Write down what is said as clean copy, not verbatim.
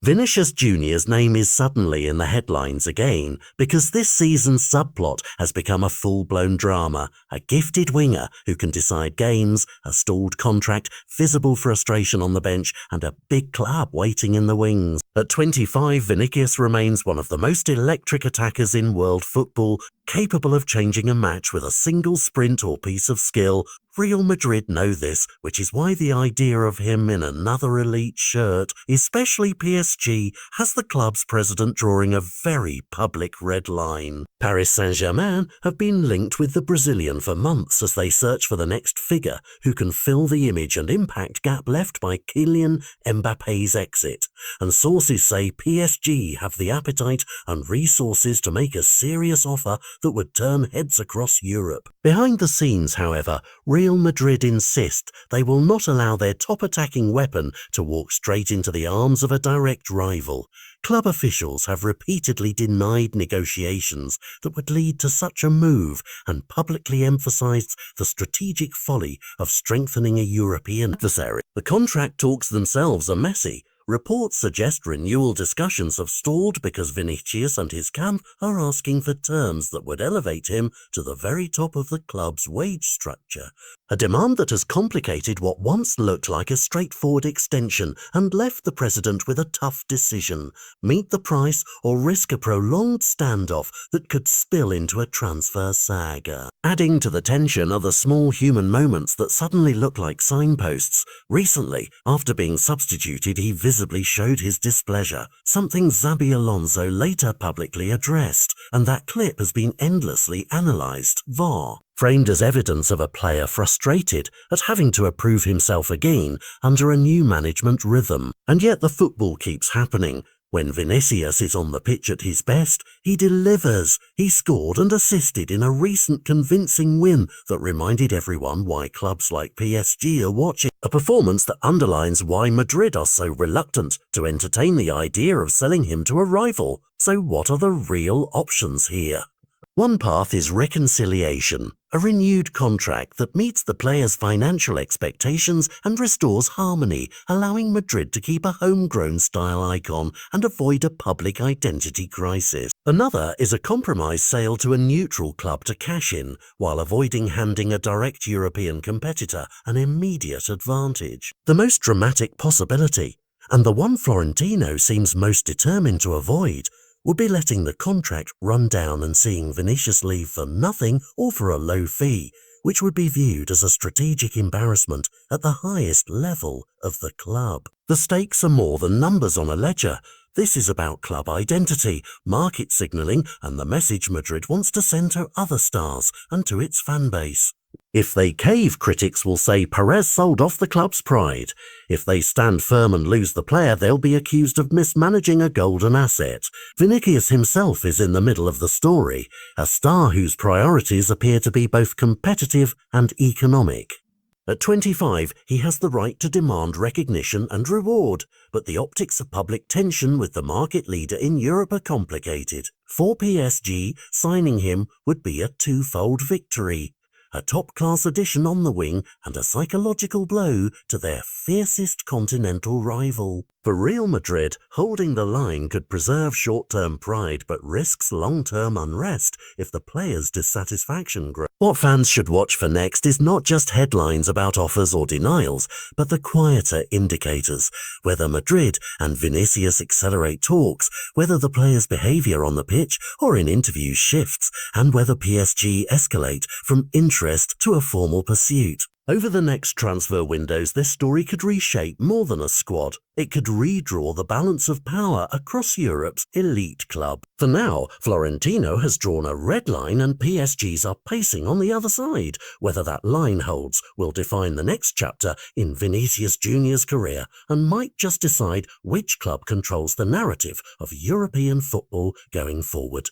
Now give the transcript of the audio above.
Vinicius Jr.'s name is suddenly in the headlines again because this season's subplot has become a full-blown drama. A gifted winger who can decide games, a stalled contract, visible frustration on the bench, and a big club waiting in the wings. At 25, Vinicius remains one of the most electric attackers in world football, capable of changing a match with a single sprint or piece of skill. Real Madrid know this, which is why the idea of him in another elite shirt, especially PSG, has the club's president drawing a very public red line. Paris Saint-Germain have been linked with the Brazilian for months as they search for the next figure who can fill the image and impact gap left by Kylian Mbappe's exit. And sources say PSG have the appetite and resources to make a serious offer that would turn heads across Europe. Behind the scenes, however, Real Madrid insist they will not allow their top attacking weapon to walk straight into the arms of a direct rival. Club officials have repeatedly denied negotiations that would lead to such a move and publicly emphasized the strategic folly of strengthening a European adversary. The contract talks themselves are messy. Reports suggest renewal discussions have stalled because Vinicius and his camp are asking for terms that would elevate him to the very top of the club's wage structure. A demand that has complicated what once looked like a straightforward extension and left the president with a tough decision: meet the price or risk a prolonged standoff that could spill into a transfer saga. Adding to the tension are the small human moments that suddenly look like signposts. Recently, after being substituted, he visibly showed his displeasure, something Xabi Alonso later publicly addressed, and that clip has been endlessly analysed. VAR. Framed as evidence of a player frustrated at having to approve himself again under a new management rhythm. And yet the football keeps happening. When Vinicius is on the pitch at his best, he delivers. He scored and assisted in a recent convincing win that reminded everyone why clubs like PSG are watching. A performance that underlines why Madrid are so reluctant to entertain the idea of selling him to a rival. So what are the real options here? One path is reconciliation, a renewed contract that meets the player's financial expectations and restores harmony, allowing Madrid to keep a homegrown style icon and avoid a public identity crisis. Another is a compromise sale to a neutral club to cash in, while avoiding handing a direct European competitor an immediate advantage. The most dramatic possibility, and the one Florentino seems most determined to avoid, would be letting the contract run down and seeing Vinicius leave for nothing or for a low fee, which would be viewed as a strategic embarrassment at the highest level of the club. The stakes are more than numbers on a ledger. This is about club identity, market signalling, and the message Madrid wants to send to other stars and to its fan base. If they cave, critics will say Perez sold off the club's pride. If they stand firm and lose the player, they'll be accused of mismanaging a golden asset. Vinicius himself is in the middle of the story, a star whose priorities appear to be both competitive and economic. At 25, he has the right to demand recognition and reward, but the optics of public tension with the market leader in Europe are complicated. For PSG, signing him would be a twofold victory: a top-class addition on the wing and a psychological blow to their fiercest continental rival. For Real Madrid, holding the line could preserve short-term pride but risks long-term unrest if the players' dissatisfaction grows. What fans should watch for next is not just headlines about offers or denials, but the quieter indicators: whether Madrid and Vinicius accelerate talks, whether the players' behaviour on the pitch or in interviews shifts, and whether PSG escalate from interest to a formal pursuit. Over the next transfer windows, this story could reshape more than a squad. It could redraw the balance of power across Europe's elite club. For now, Florentino has drawn a red line and PSGs are pacing on the other side. Whether that line holds will define the next chapter in Vinicius Jr.'s career and might just decide which club controls the narrative of European football going forward.